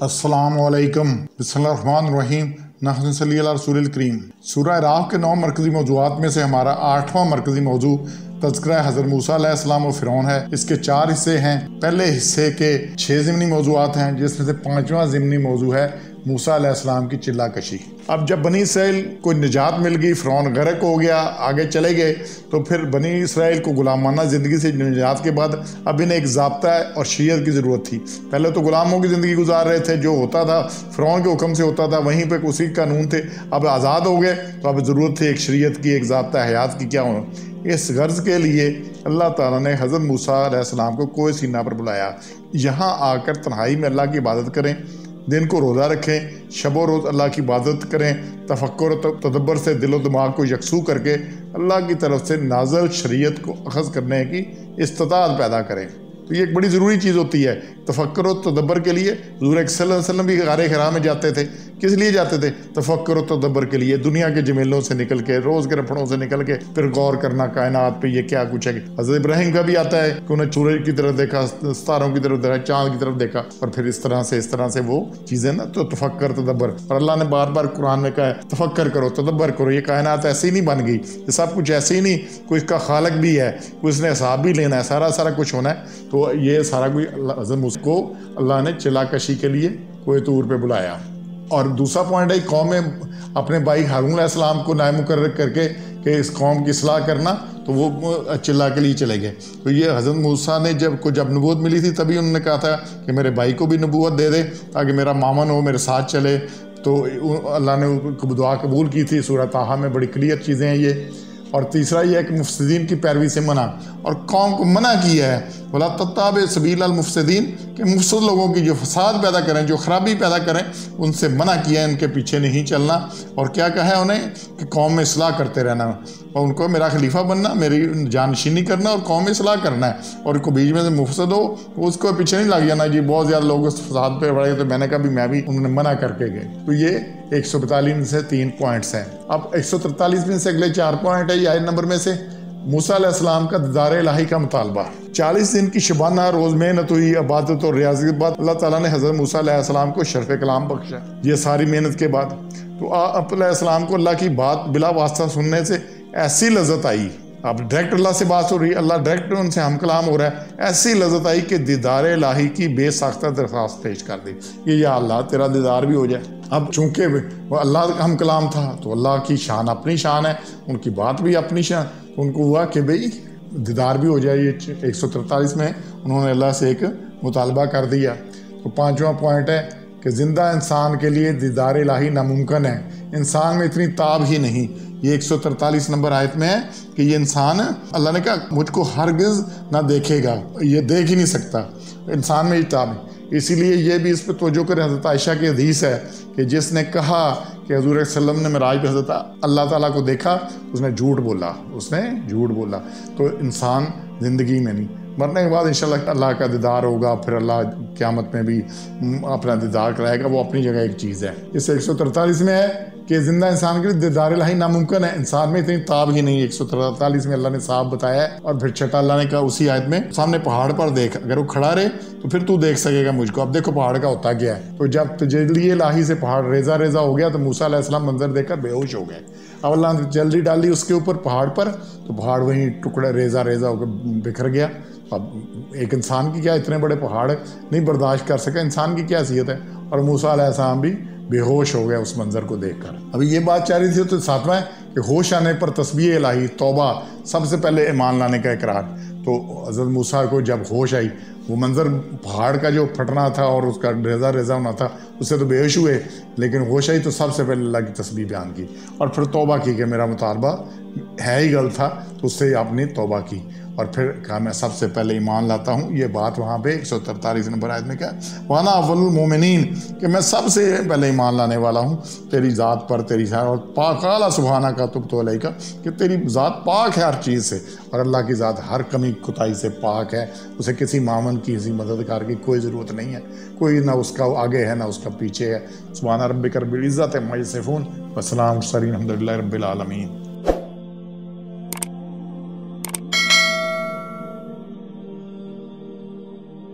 السلام علیکم، بسم اللہ الرحمن الرحیم، نحن صلی اللہ رسول الکریم۔ سورہ اعراف کے 9 مرکزی موضوعات میں سے ہمارا 8واں مرکزی موضوع تذکرہ حضرت موسیٰ علیہ السلام و فرعون ہے۔ اس کے 4 حصے ہیں۔ پہلے حصے کے 6 ضمنی موضوعات ہیں، جس میں سے 5واں ضمنی موضوع ہے موسیٰ علیہ السلام کی چلہ کشی۔ اب جب بنی اسرائیل کو نجات مل گئی، فرعون غرق ہو گیا، آگے چلے گئے، تو پھر بنی اسرائیل کو غلامانہ زندگی سے نجات کے بعد اب انہیں ایک ضابطہ اور شریعت کی ضرورت تھی۔ پہلے تو غلاموں کی زندگی گزار رہے تھے، جو ہوتا تھا فرعون کے حکم سے ہوتا تھا، وہیں پہ اسی قانون تھے۔ اب آزاد ہو گئے تو اب ضرورت تھی ایک شریعت کی، ایک ضابطہ حیات کی کیا ہونا۔ اس غرض کے لیے اللہ تعالیٰ نے حضرت موسیٰ علیہ السلام کو کوہ سینا پر بلایا۔ یہاں آ کر تنہائی میں اللہ کی عبادت کریں، دن کو روزہ رکھیں، شب و روز اللہ کی عبادت کریں، تفکر و تدبر سے دل و دماغ کو یکسو کر کے اللہ کی طرف سے نازل شریعت کو اخذ کرنے کی استطاعت پیدا کریں۔ تو یہ ایک بڑی ضروری چیز ہوتی ہے تفکر و تدبر کے لیے۔ حضور صلی اللہ علیہ وسلم بھی غار حرا میں جاتے تھے، کس لیے جاتے تھے؟ تفکر و تدبر کے لیے، دنیا کے جمیلوں سے نکل کے، روز کے رفڑوں سے نکل کے پھر غور کرنا کائنات پہ یہ کیا کچھ ہے۔ حضرت ابراہیم کا بھی آتا ہے کہ انہیں سورج کی طرف دیکھا، ستاروں کی طرف دیکھا، چاند کی طرف دیکھا، اور پھر اس طرح سے وہ چیزیں نا، تو تفکر تدبر۔ اور اللہ نے بار بار قرآن میں کہا ہے تفکر کرو، تدبر کرو، یہ کائنات ایسی نہیں بن گئی، یہ سب کچھ ایسے ہی نہیں، کوئی اس کا خالق بھی ہے، کوئی اس نے حساب بھی لینا ہے، سارا کچھ ہونا ہے۔ تو یہ سارا کوئی حضرت موسیٰ کو اللہ نے چلہ کشی کے لیے کوہ طور پہ بلایا۔ اور دوسرا پوائنٹ ہے قوم میں اپنے بھائی ہارون علیہ السلام کو نائب مقرر کر کے کہ اس قوم کی اصلاح کرنا، تو وہ چلہ کے لیے چلے گئے۔ تو یہ حضرت موسیٰ نے جب نبوت ملی تھی تبھی انہوں نے کہا تھا کہ میرے بھائی کو بھی نبوت دے دے تاکہ میرا مامن ہو، میرے ساتھ چلے۔ تو اللہ نے دعا قبول کی تھی۔ سورہ طٰہٰ میں بڑی کلیئر چیزیں ہیں یہ۔ اور تیسرا یہ ہے کہ مفسدین کی پیروی سے منع، اور قوم کو منع کیا ہے وَلَا تَتَّبِعْ سَبِيلَ الْمُفْسِدِينَ، کہ مفسد لوگوں کی جو فساد پیدا کریں، جو خرابی پیدا کریں، ان سے منع کیا ہے، ان کے پیچھے نہیں چلنا۔ اور کیا کہا ہے انہیں کہ قوم میں اصلاح کرتے رہنا، اور ان کو میرا خلیفہ بننا، میری جانشینی کرنا اور قوم میں اصلاح کرنا ہے۔ اور ان کو بیچ میں سے مفسد ہو تو اس کو پیچھے نہیں لگ جانا، جی بہت زیادہ لوگ اس فساد پہ بڑھ گئے تو میں نے کہا بھی میں بھی، انہوں نے منع کر کے گئے۔ تو یہ 142 میں سے 3 پوائنٹس ہیں۔ اب 143 میں سے اگلے 4 پوائنٹ ہے یہ آیت نمبر میں سے۔ موسیٰ علیہ السلام کا دیدار الہی کا مطالبہ۔ 40 دن کی شبانہ روز محنت ہوئی، عبادت اور ریاضت کے بعد اللہ تعالیٰ نے حضرت موسیٰ علیہ السلام کو شرف کلام بخشا۔ یہ ساری محنت کے بعد تو آپ علیہ السلام کو اللہ کی بات بلا واسطہ سننے سے ایسی لذت آئی، اب ڈائریکٹ اللہ سے بات ہو رہی ہے، اللہ ڈائریکٹ ان سے ہم کلام ہو رہا ہے، ایسی لذت آئی کہ دیدار الہی کی بے ساختہ درخواست پیش کر دی کہ یا اللہ تیرا دیدار بھی ہو جائے۔ اب چونکہ وہ اللہ ہم کلام تھا تو اللہ کی شان اپنی شان ہے، ان کی بات بھی اپنی شان، تو ان کو ہوا کہ بھئی دیدار بھی ہو جائے۔ یہ 143 میں انہوں نے اللہ سے ایک مطالبہ کر دیا۔ تو 5واں پوائنٹ ہے کہ زندہ انسان کے لیے دیدار الہی ناممکن ہے، انسان میں اتنی تاب ہی نہیں۔ یہ 143 نمبر آیت میں ہے کہ یہ انسان، اللہ نے کہا مجھ کو ہرگز نہ دیکھے گا، یہ دیکھ ہی نہیں سکتا، انسان میں ہی تاب ہے۔ اسی لیے یہ بھی اس پہ توجہ کریں، حضرت عائشہ کی حدیث ہے کہ جس نے کہا کہ حضور صلی اللہ علیہ وسلم نے معراج پہ حضرت اللہ تعالیٰ کو دیکھا، اس نے جھوٹ بولا۔ تو انسان زندگی میں نہیں، مرنے کے بعد انشاءاللہ اللہ کا دیدار ہوگا، پھر اللہ قیامت میں بھی اپنا دیدار کرائے گا، وہ اپنی جگہ ایک چیز ہے۔ اس 143 میں ہے کہ زندہ انسان کے لیے دیدار الہی ناممکن ہے، انسان میں اتنی تاب ہی نہیں۔ 143 میں اللہ نے صاف بتایا ہے۔ اور پھر چھٹا اللہ نے کہا اسی آیت میں، سامنے پہاڑ پر دیکھ، اگر وہ کھڑا رہے تو پھر تو دیکھ سکے گا مجھ کو۔ اب دیکھو پہاڑ کا ہوتا کیا ہے۔ تو جب تجلی الہی سے پہاڑ ریزہ ہو گیا تو موسیٰ علیہ السلام منظر دیکھ کر بے ہوش ہو گئے۔ اب اللہ نے جلدی ڈالی اس کے اوپر پہاڑ پر، تو پہاڑ وہیں ٹکڑے ریزہ ہو کے بکھر گیا۔ اب ایک انسان کی کیا اتنے بڑے پہاڑ نہیں برداشت کر سکا، انسان کی کیا حیثیت ہے۔ اور موسیٰ علیہ السلام بھی بے ہوش ہو گیا اس منظر کو دیکھ کر۔ ابھی یہ بات چاہ رہی تھی تو 7واں ہے کہ ہوش آنے پر تسبیح الہی، توبہ، سب سے پہلے ایمان لانے کا اقرار۔ تو حضرت موسیٰ کو جب ہوش آئی، وہ منظر پہاڑ کا جو پھٹنا تھا اور اس کا ریزہ ہونا تھا، اس سے تو بے ہوش ہوئے، لیکن ہوش آئی تو سب سے پہلے اللہ کی تسبیح بیان کی، اور پھر توبہ کی کہ میرا مطالبہ ہے ہی غلط تھا، تو اس سے آپ نے توبہ کی، اور پھر کہا میں سب سے پہلے ایمان لاتا ہوں۔ یہ بات وہاں پہ 143 نمبر آیت میں کیا وَأَنَا أَوَّلُ الْمُؤْمِنِينَ، کہ میں سب سے پہلے ایمان لانے والا ہوں تیری ذات پر، تیری ذات، اور پاک اعلیٰ سبحانک تبت الیک، کہ تیری ذات پاک ہے ہر چیز سے، اور اللہ کی ذات ہر کمی کوتاہی سے پاک ہے، اسے کسی معاون کی، کسی مددگار کی کوئی ضرورت نہیں ہے، کوئی نہ اس کا آگے ہے نہ اس کا پیچھے ہے۔ سبحان ربک رب العزت عما یصفون وسلام علی المرسلین الحمد للہ رب العالمین۔